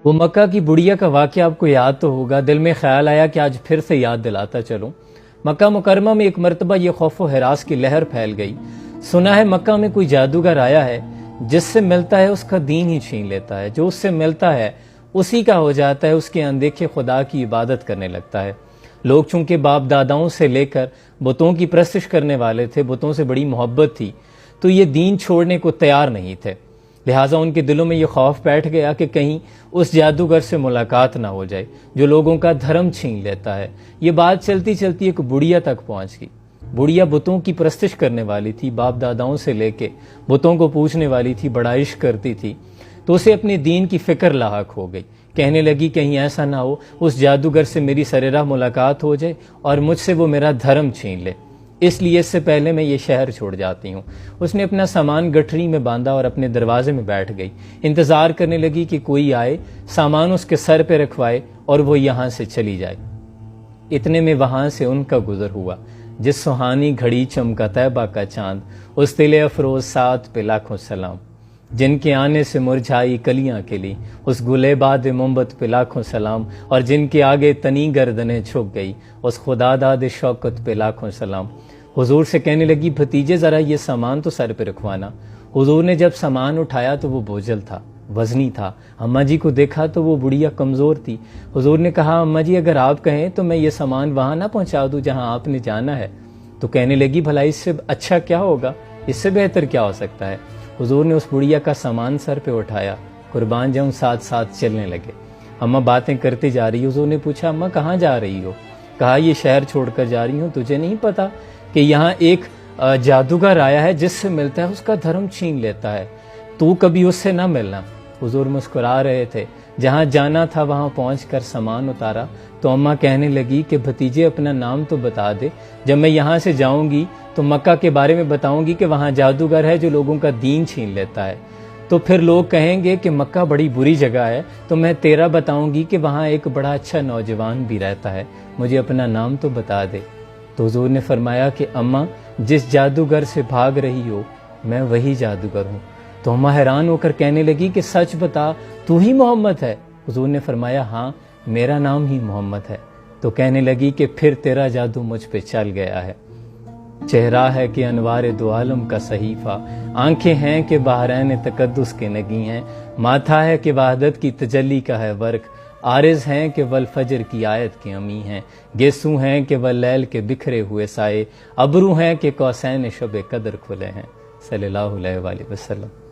وہ مکہ کی بڑھیا کا واقعہ آپ کو یاد تو ہوگا، دل میں خیال آیا کہ آج پھر سے یاد دلاتا چلوں۔ مکہ مکرمہ میں ایک مرتبہ یہ خوف و ہراس کی لہر پھیل گئی۔ سنا ہے مکہ میں کوئی جادوگر آیا ہے، جس سے ملتا ہے اس کا دین ہی چھین لیتا ہے، جو اس سے ملتا ہے اسی کا ہو جاتا ہے، اس کے اندیکھے خدا کی عبادت کرنے لگتا ہے۔ لوگ چونکہ باپ داداؤں سے لے کر بتوں کی پرستش کرنے والے تھے، بتوں سے بڑی محبت تھی، تو یہ دین چھوڑنے کو تیار نہیں تھے، لہٰذا ان کے دلوں میں یہ خوف بیٹھ گیا کہ کہیں اس جادوگر سے ملاقات نہ ہو جائے جو لوگوں کا دھرم چھین لیتا ہے۔ یہ بات چلتی چلتی ایک بڑھیا تک پہنچ گئی۔ بڑھیا بتوں کی پرستش کرنے والی تھی، باپ داداؤں سے لے کے بتوں کو پوجنے والی تھی، بڑا عشق کرتی تھی، تو اسے اپنے دین کی فکر لاحق ہو گئی۔ کہنے لگی کہیں ایسا نہ ہو اس جادوگر سے میری سرراہ ملاقات ہو جائے اور مجھ سے وہ میرا دھرم چھین لے، اس لیے اس سے پہلے میں یہ شہر چھوڑ جاتی ہوں۔ اس نے اپنا سامان گٹھری میں باندھا اور اپنے دروازے میں بیٹھ گئی، انتظار کرنے لگی کہ کوئی آئے، سامان اس کے سر پہ رکھوائے اور وہ یہاں سے چلی جائے۔ اتنے میں وہاں سے ان کا گزر ہوا، جس سہانی گھڑی چمکا طیبہ کا چاند، اس دل افروز ساتھ پہ لاکھوں سلام، جن کے آنے سے مرجھائی کلیاں کلی، اس گلے باد مومبت پہ لاکھوں سلام، اور جن کے آگے تنی گردنیں جھک گئی، اس خدا داد شوکت پہ لاکھوں سلام۔ حضور سے کہنے لگی بھتیجے ذرا یہ سامان تو سر پہ رکھوانا۔ حضور نے جب سامان اٹھایا تو وہ بوجھل تھا، وزنی تھا۔ اماں جی کو دیکھا تو وہ بڑھیا کمزور تھی۔ حضور نے کہا اماں جی اگر آپ کہیں تو میں یہ سامان وہاں نہ پہنچا دوں جہاں آپ نے جانا ہے۔ تو کہنے لگی بھلا اس سے اچھا کیا ہوگا، اس سے بہتر کیا ہو سکتا ہے۔ حضور نے اس بڑھیا کا سامان سر پہ اٹھایا، قربان جاؤں ساتھ ساتھ چلنے لگے۔ اماں باتیں کرتے جا رہی۔ حضور نے پوچھا اماں کہاں جا رہی ہو؟ کہا یہ شہر چھوڑ کر جا رہی ہوں، تجھے نہیں پتا کہ یہاں ایک جادوگر آیا ہے جس سے ملتا ہے اس کا دھرم چھین لیتا ہے، تو کبھی اس سے نہ ملنا۔ حضور مسکرا رہے تھے۔ جہاں جانا تھا وہاں پہنچ کر سامان اتارا تو اماں کہنے لگی کہ بھتیجے اپنا نام تو بتا دے، جب میں یہاں سے جاؤں گی تو مکہ کے بارے میں بتاؤں گی کہ وہاں جادوگر ہے جو لوگوں کا دین چھین لیتا ہے، تو پھر لوگ کہیں گے کہ مکہ بڑی بری جگہ ہے، تو میں تیرا بتاؤں گی کہ وہاں ایک بڑا اچھا نوجوان بھی رہتا ہے، مجھے اپنا نام تو بتا دے۔ تو حضور نے فرمایا کہ اماں جس جادوگر سے بھاگ رہی ہو میں وہی جادوگر ہوں۔ تو اماں حیران ہو کر کہنے لگی کہ سچ بتا تو ہی محمد ہے؟ حضور نے فرمایا ہاں میرا نام ہی محمد ہے۔ تو کہنے لگی کہ پھر تیرا جادو مجھ پہ چل گیا ہے۔ چہرہ ہے کہ انوار دو عالم کا صحیفہ، آنکھیں ہیں کہ بحرین تقدس کے نگی ہیں، ماتھا ہے کہ وحدت کی تجلی کا ہے ورق، عارض ہیں کہ والفجر کی آیت کے امی ہیں، گیسو ہیں کہ واللیل کے بکھرے ہوئے سائے، ابرو ہیں کہ قوسین شب قدر کھلے ہیں۔ صلی اللہ علیہ وآلہ وسلم۔